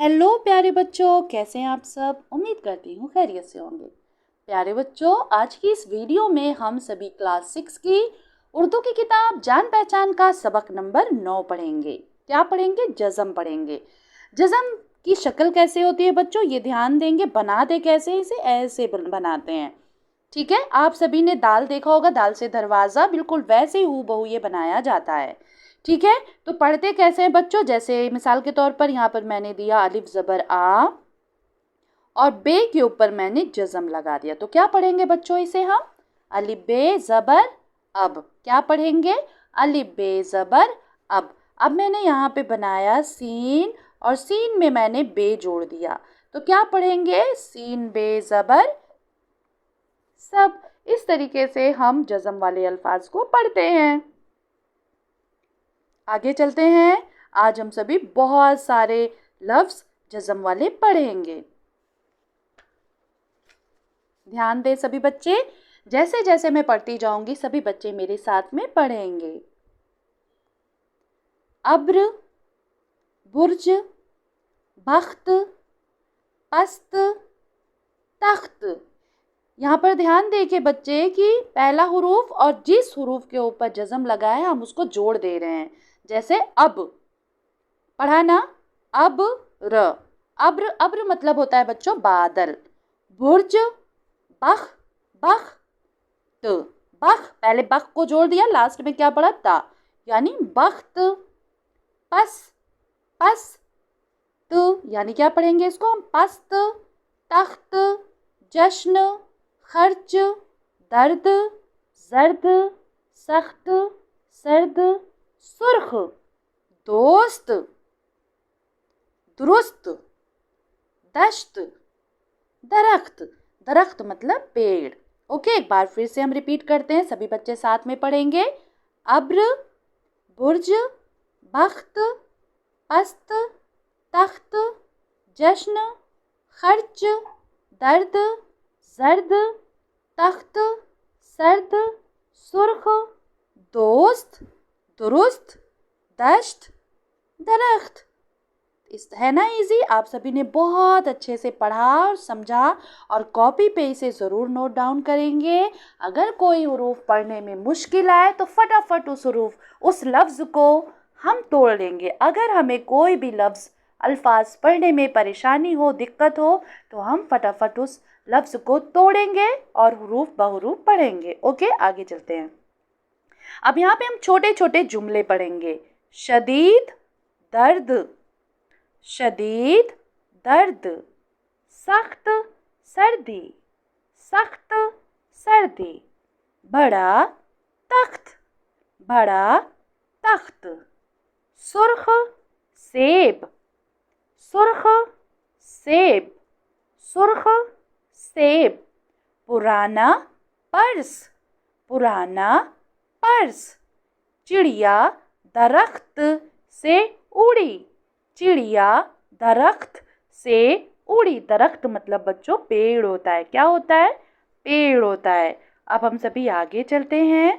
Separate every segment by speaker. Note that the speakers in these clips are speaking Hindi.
Speaker 1: हेलो प्यारे बच्चों, कैसे हैं आप सब। उम्मीद करती हूँ खैरियत से होंगे। प्यारे बच्चों, आज की इस वीडियो में हम सभी क्लास 6 की उर्दू की किताब जान पहचान का सबक नंबर 9 पढ़ेंगे। क्या पढ़ेंगे? जज़म पढ़ेंगे। जज़म की शक्ल कैसे होती है बच्चों, ये ध्यान देंगे। बनाते कैसे, इसे ऐसे बनाते हैं। ठीक है, आप सभी ने दाल देखा होगा, दाल से दरवाज़ा, बिल्कुल वैसे ही हूबहू ये बनाया जाता है। ठीक है, तो पढ़ते कैसे हैं बच्चों? जैसे मिसाल के तौर पर यहाँ पर मैंने दिया अलिफ ज़बर आ और बे के ऊपर मैंने जज़म लगा दिया। तो क्या पढ़ेंगे बच्चों इसे हम? अलिफ बे ज़बर अब। क्या पढ़ेंगे? अलिफ बे ज़बर अब। अब मैंने यहाँ पे बनाया सीन और सीन में मैंने बे जोड़ दिया। तो क्या पढ़ेंगे? सीन बे ज़बर सब। इस तरीके से हम जज़म वाले अल्फाज को पढ़ते हैं। आगे चलते हैं। आज हम सभी बहुत सारे लफ्ज़ जज़म वाले पढ़ेंगे। ध्यान दें सभी बच्चे, जैसे जैसे मैं पढ़ती जाऊंगी सभी बच्चे मेरे साथ में पढ़ेंगे। अब्र, बुर्ज, बख्त, पस्त, तख्त। यहाँ पर ध्यान दें कि बच्चे कि पहला हुरूफ और जिस हुरूफ के ऊपर जज़म लगा है हम उसको जोड़ दे रहे हैं। जैसे अब पढ़ा ना, अब र। अब्र, अब्र मतलब होता है बच्चों बादल। बुर्ज, बख, बख त। बख, पहले बख को जोड़ दिया, लास्ट में क्या पढ़ा? ता, यानी बख्त। पस, पस त, यानी क्या पढ़ेंगे इसको हम? पस्त। तख्त, जश्न, खर्च, दर्द, जर्द, सख्त, सर्द, सुर्ख, दोस्त, दुरुस्त, दश्त, दरख्त। दरख्त मतलब पेड़। ओके, एक बार फिर से हम रिपीट करते हैं, सभी बच्चे साथ में पढ़ेंगे। अब्र, बुर्ज, बख्त, पस्त, तख्त, जश्न, खर्च, दर्द, जर्द, तख्त, सर्द, सुर्ख, दोस्त, दुरुस्त, दश्त, दरख्त। इस है ना इजी। आप सभी ने बहुत अच्छे से पढ़ा और समझा और कॉपी पे इसे ज़रूर नोट डाउन करेंगे। अगर कोई हुरूफ पढ़ने में मुश्किल आए तो फटाफट उस लफ्ज़ को हम तोड़ लेंगे। अगर हमें कोई भी लफ्ज़ अल्फाज पढ़ने में परेशानी हो, दिक्कत हो, तो हम फटाफट उस लफ्ज़ को तोड़ेंगे और हुरूफ बहुरूफ पढ़ेंगे। ओके, आगे चलते हैं। अब यहाँ पे हम छोटे छोटे जुमले पढ़ेंगे। शदीद दर्द, शदीद दर्द, सख्त सर्दी, सख्त सर्दी, बड़ा तख्त, बड़ा तख्त, सुर्ख सेब, सुर्ख सेब, सुर्ख सेब, पुराना पर्स, पुराना पर्स, चिड़िया दरख्त से उड़ी, चिड़िया दरख्त से उड़ी। दरख्त मतलब बच्चों पेड़ होता है। क्या होता है? पेड़ होता है। अब हम सभी आगे चलते हैं।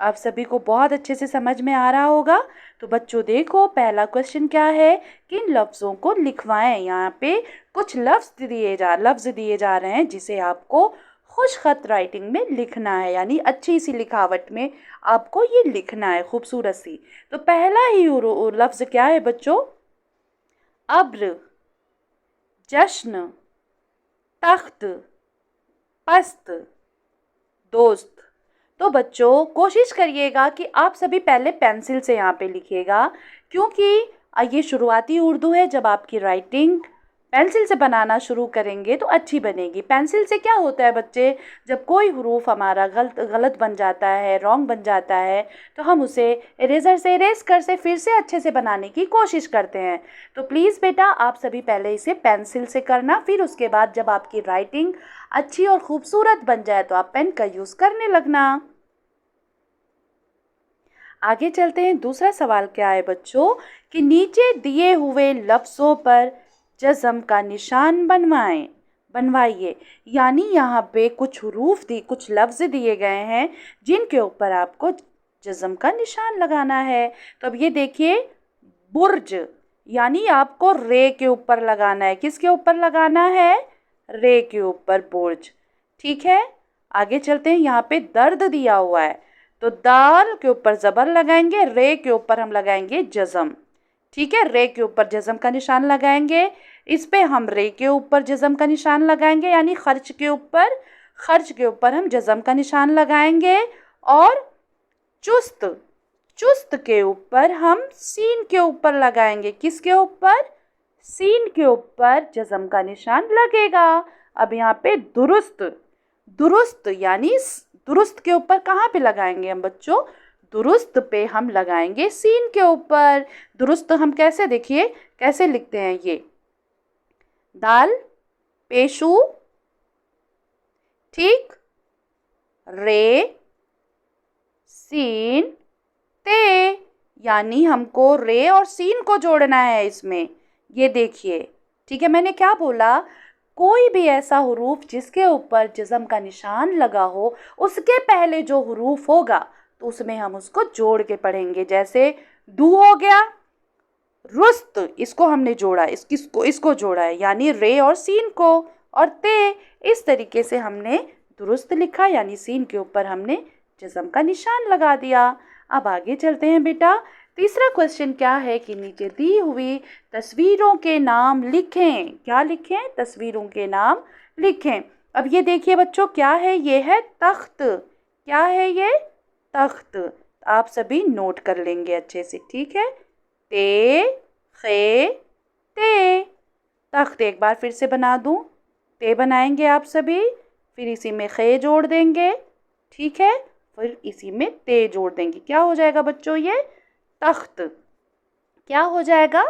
Speaker 1: आप सभी को बहुत अच्छे से समझ में आ रहा होगा। तो बच्चों देखो, पहला क्वेश्चन क्या है? किन लफ्ज़ों को लिखवाएं। यहाँ पे कुछ लफ्ज़ दिए जा रहे हैं जिसे आपको खुश खत राइटिंग में लिखना है, यानी अच्छी सी लिखावट में आपको ये लिखना है, खूबसूरत सी। तो पहला ही लफ्ज़ क्या है बच्चों? अब्र, जश्न, तख्त, पस्त, दोस्त। तो बच्चों कोशिश करिएगा कि आप सभी पहले पेंसिल से यहाँ पे लिखिएगा, क्योंकि ये शुरुआती उर्दू है। जब आपकी राइटिंग पेंसिल से बनाना शुरू करेंगे तो अच्छी बनेगी। पेंसिल से क्या होता है बच्चे, जब कोई हुरूफ हमारा गलत बन जाता है, रॉन्ग बन जाता है, तो हम उसे इरेज़र से इरेज़ कर से फिर से अच्छे से बनाने की कोशिश करते हैं। तो प्लीज़ बेटा, आप सभी पहले इसे पेंसिल से करना, फिर उसके बाद जब आपकी राइटिंग अच्छी और खूबसूरत बन जाए तो आप पेन का यूज़ करने लगना। आगे चलते हैं। दूसरा सवाल क्या है बच्चों कि नीचे दिए हुए लफ्ज़ों पर जज़म का निशान बनवाइए। यानी यहाँ पे कुछ कुछ लफ्ज़ दिए गए हैं जिनके ऊपर आपको जज़म का निशान लगाना है। तो अब ये देखिए, बुर्ज, यानी आपको रे के ऊपर लगाना है। किसके ऊपर लगाना है? रे के ऊपर बुर्ज। ठीक है, आगे चलते हैं। यहाँ पे दर्द दिया हुआ है तो दाल के ऊपर ज़बर लगाएंगे, रे के ऊपर हम लगाएंगे जज़म। ठीक है, रे के ऊपर जज़म का निशान लगाएंगे। इस पे हम रे के ऊपर जज़म का निशान लगाएंगे, यानी खर्च के ऊपर हम जज़म का निशान लगाएंगे। और चुस्त, चुस्त के ऊपर हम सीन के ऊपर लगाएंगे। किसके ऊपर? सीन के ऊपर जज़म का निशान लगेगा। अब यहाँ पे दुरुस्त, दुरुस्त यानी दुरुस्त के ऊपर कहाँ पे लगाएंगे हम बच्चों? दुरुस्त पे हम लगाएंगे सीन के ऊपर। दुरुस्त हम कैसे, देखिए कैसे लिखते हैं ये, दाल पेशु, ठीक, रे सीन ते, यानी हमको रे और सीन को जोड़ना है इसमें। ये देखिए, ठीक है, मैंने क्या बोला? कोई भी ऐसा हुरूफ जिसके ऊपर जज़म का निशान लगा हो, उसके पहले जो हुरूफ होगा तो उसमें हम उसको जोड़ के पढ़ेंगे। जैसे दू हो गया, रुस्त, इसको हमने जोड़ा, इसको जोड़ा है, यानी रे और सीन को। और ते, इस तरीके से हमने दुरुस्त लिखा, यानी सीन के ऊपर हमने जज़म का निशान लगा दिया। अब आगे चलते हैं बेटा। तीसरा क्वेश्चन क्या है कि नीचे दी हुई तस्वीरों के नाम लिखें। क्या लिखें? तस्वीरों के नाम लिखें। अब ये देखिए बच्चों, क्या है? ये है तख्त। क्या है ये? तख्त। आप सभी नोट कर लेंगे अच्छे से, ठीक है। ते खे ते, तख्त। एक बार फिर से बना दूं, ते बनाएंगे आप सभी, फिर इसी में खे जोड़ देंगे, ठीक है, फिर इसी में ते जोड़ देंगे। क्या हो जाएगा बच्चों? ये तख्त। क्या हो जाएगा?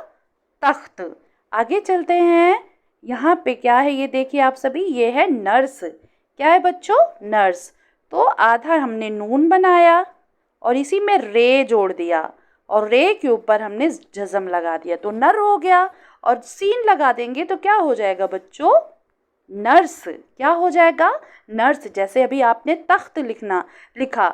Speaker 1: तख्त। आगे चलते हैं। यहाँ पे क्या है ये देखिए आप सभी, ये है नर्स। क्या है बच्चों? नर्स। तो आधा हमने नून बनाया और इसी में रे जोड़ दिया और रे के ऊपर हमने जज़म लगा दिया तो नर हो गया। और सीन लगा देंगे तो क्या हो जाएगा बच्चों? नर्स। क्या हो जाएगा? नर्स। जैसे अभी आपने तख्त लिखा,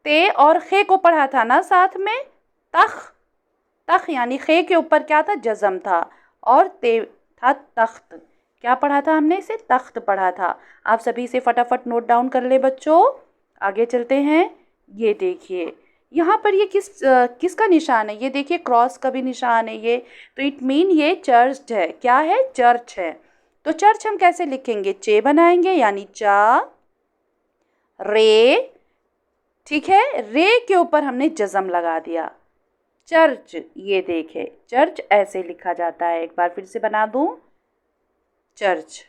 Speaker 1: ते और खे को पढ़ा था ना साथ में, तख यानी खे के ऊपर क्या था? जज़म था, और ते था तख्त। क्या पढ़ा था हमने? इसे तख्त पढ़ा था। आप सभी इसे फटाफट नोट डाउन कर ले बच्चों। आगे चलते हैं। ये देखिए यहाँ पर ये किसका निशान है? ये देखिए क्रॉस का भी निशान है ये, तो इट मीन ये चर्च है। क्या है? चर्च है। तो चर्च हम कैसे लिखेंगे? चे बनाएंगे, यानी चा रे, ठीक है, रे के ऊपर हमने जज़म लगा दिया। चर्च, ये देखे चर्च ऐसे लिखा जाता है। एक बार फिर से बना दूं, चर्च।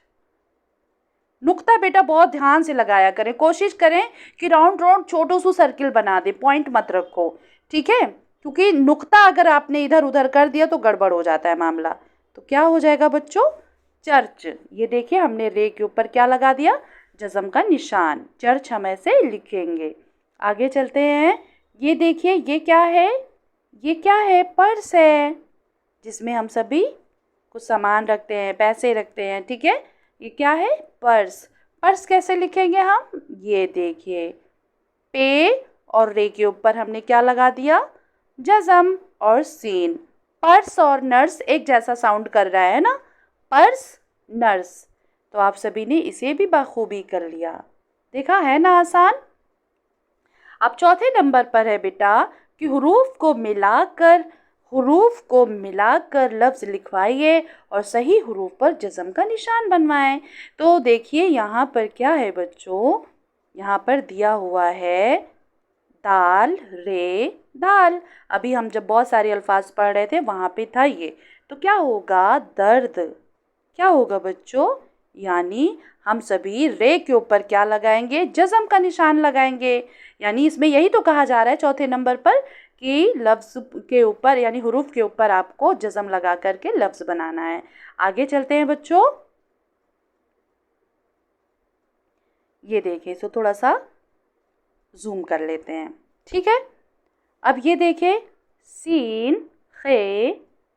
Speaker 1: नुक्ता बेटा बहुत ध्यान से लगाया करें, कोशिश करें कि राउंड राउंड छोटू सा सर्किल बना दे, पॉइंट मत रखो, ठीक है, क्योंकि नुक्ता अगर आपने इधर उधर कर दिया तो गड़बड़ हो जाता है मामला। तो क्या हो जाएगा बच्चों? चर्च। ये देखिए हमने रे के ऊपर क्या लगा दिया? जज़म का निशान। चर्च हम ऐसे लिखेंगे। आगे चलते हैं। ये देखिए ये क्या है? ये क्या है? पर्स है, जिसमें हम सभी कुछ सामान रखते हैं, पैसे रखते हैं, ठीक है। ये क्या है? पर्स। पर्स कैसे लिखेंगे हम? ये देखिए पे और रे के ऊपर हमने क्या लगा दिया? जज़म और सीन। पर्स और नर्स एक जैसा साउंड कर रहा है ना, पर्स नर्स। तो आप सभी ने इसे भी बखूबी कर लिया। देखा है ना आसान। अब चौथे नंबर पर है बेटा कि हुरूफ को मिलाकर लफ्ज़ लिखवाइए और सही हुरूफ पर जज़म का निशान बनवाएं। तो देखिए यहाँ पर क्या है बच्चों? यहाँ पर दिया हुआ है दाल रे दाल। अभी हम जब बहुत सारे अल्फाज पढ़ रहे थे वहाँ पे था ये। तो क्या होगा? दर्द। क्या होगा बच्चों? यानी हम सभी रे के ऊपर क्या लगाएंगे? जज़म का निशान लगाएंगे। यानी इसमें यही तो कहा जा रहा है चौथे नंबर पर कि लफ्ज़ के ऊपर यानी हुरूफ के ऊपर आपको जज़म लगा करके लफ्ज़ बनाना है। आगे चलते हैं बच्चों। ये देखिए, इसको थोड़ा सा जूम कर लेते हैं, ठीक है। अब ये देखें सीन खे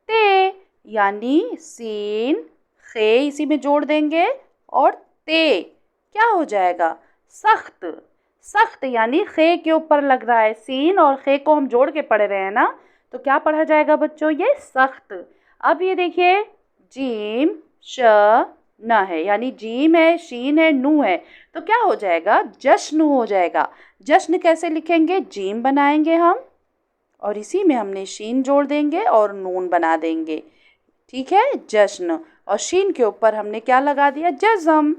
Speaker 1: ते, यानी सीन खे इसी में जोड़ देंगे और ते क्या हो जाएगा? सख्त। सख्त यानी खे के ऊपर लग रहा है, सीन और खे को हम जोड़ के पढ़ रहे हैं ना, तो क्या पढ़ा जाएगा बच्चों? ये सख्त। अब ये देखिए जीम श न है, यानी जीम है, शीन है, नू है, तो क्या हो जाएगा, जश्न हो जाएगा। जश्न कैसे लिखेंगे, जीम बनाएंगे हम और इसी में हमने शीन जोड़ देंगे और नून बना देंगे, ठीक है, जश्न। और शीन के ऊपर हमने क्या लगा दिया, जज़म,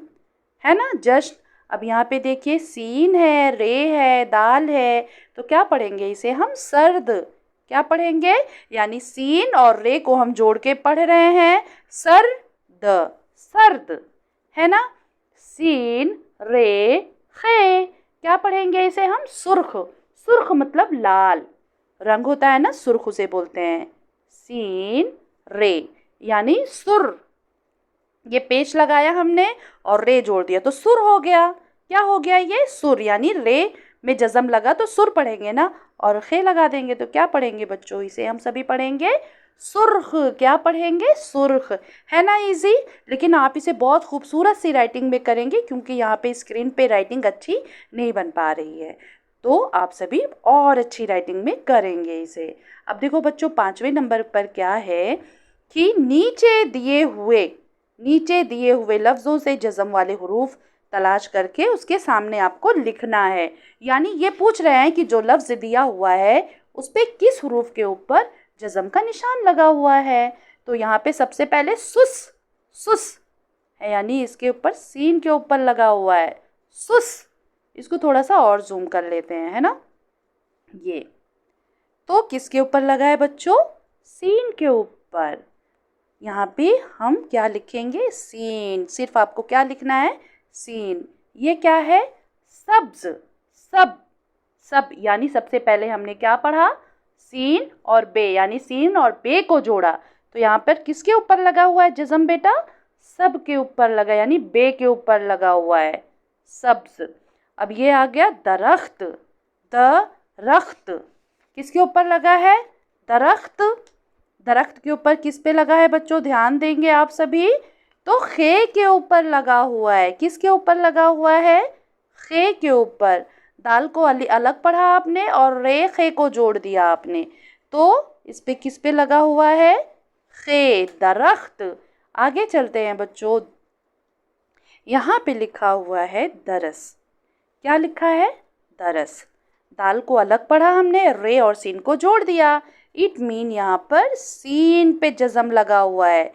Speaker 1: है ना, जश्न। अब यहाँ पे देखिए सीन है, रे है, दाल है, तो क्या पढ़ेंगे इसे हम, सर्द। क्या पढ़ेंगे, यानी सीन और रे को हम जोड़ के पढ़ रहे हैं, सर्द, सर्द, है ना। सीन रे खे, क्या पढ़ेंगे इसे हम, सुर्ख। सुर्ख मतलब लाल रंग होता है ना, सुर्ख उसे बोलते हैं। सीन रे यानी सुर, ये पेश लगाया हमने और रे जोड़ दिया तो सुर हो गया। क्या हो गया, ये सुर, यानी रे में जज़म लगा तो सुर पढ़ेंगे ना, और खे लगा देंगे तो क्या पढ़ेंगे बच्चों, इसे हम सभी पढ़ेंगे सुर्ख। क्या पढ़ेंगे, सुर्ख, है ना इजी। लेकिन आप इसे बहुत खूबसूरत सी राइटिंग में करेंगे क्योंकि यहाँ पे स्क्रीन पे राइटिंग अच्छी नहीं बन पा रही है, तो आप सभी और अच्छी राइटिंग में करेंगे इसे। अब देखो बच्चों 5वें नंबर पर क्या है कि नीचे दिए हुए लफ्ज़ों से जज़म वाले हुरूफ तलाश करके उसके सामने आपको लिखना है। यानी ये पूछ रहे हैं कि जो लफ्ज़ दिया हुआ है उस पर किस हुरूफ के ऊपर जज़म का निशान लगा हुआ है। तो यहाँ पे सबसे पहले सुस, सुस है, यानी इसके ऊपर सीन के ऊपर लगा हुआ है, सुस। इसको थोड़ा सा और जूम कर लेते हैं, है ना, ये तो किसके ऊपर लगा है बच्चों, सीन के ऊपर। यहाँ पे हम क्या लिखेंगे, सीन, सिर्फ आपको क्या लिखना है, सीन। ये क्या है, सब्ज, सब, सब, यानी सबसे पहले हमने क्या पढ़ा, सीन और बे, यानी सीन और बे को जोड़ा, तो यहाँ पर किसके ऊपर लगा हुआ है जज़म बेटा, सब के ऊपर लगा, यानी बे के ऊपर लगा हुआ है, सब्ज। अब ये आ गया दरख्त, दरख्त किसके ऊपर लगा है, दरख्त। दरख्त के ऊपर किस पे लगा है बच्चों, ध्यान देंगे आप सभी, तो खे के ऊपर लगा हुआ है। किसके ऊपर लगा हुआ है, खे के ऊपर। दाल को अलग पढ़ा आपने और रे खे को जोड़ दिया आपने, तो इस पे किस पे लगा हुआ है, खे, दरख्त। आगे चलते हैं बच्चों, यहाँ पे लिखा हुआ है दरस। क्या लिखा है, दरस। दाल को अलग पढ़ा हमने, रे और सीन को जोड़ दिया, इट मीन यहाँ पर सीन पे जज़म लगा हुआ है।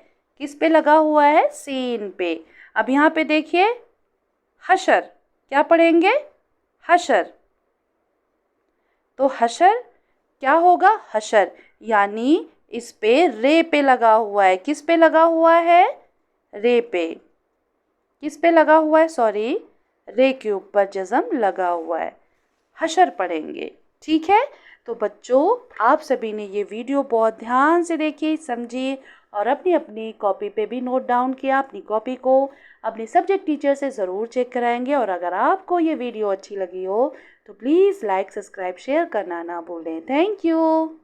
Speaker 1: किस पे लगा हुआ है, सीन पे। अब यहाँ पे देखिए हशर, क्या पढ़ेंगे, हशर, तो हशर क्या होगा, हशर, यानी इस पे रे पे लगा हुआ है। किस पे लगा हुआ है, रे पे। किस पे लगा हुआ है, सॉरी, रे के ऊपर जज़म लगा हुआ है, हशर पढ़ेंगे, ठीक है। तो बच्चों आप सभी ने ये वीडियो बहुत ध्यान से देखी, समझी और अपनी अपनी कॉपी पे भी नोट डाउन किया। अपनी कॉपी को अपने सब्जेक्ट टीचर से ज़रूर चेक कराएंगे, और अगर आपको ये वीडियो अच्छी लगी हो तो प्लीज़ लाइक, सब्सक्राइब, शेयर करना ना भूलें। Thank you.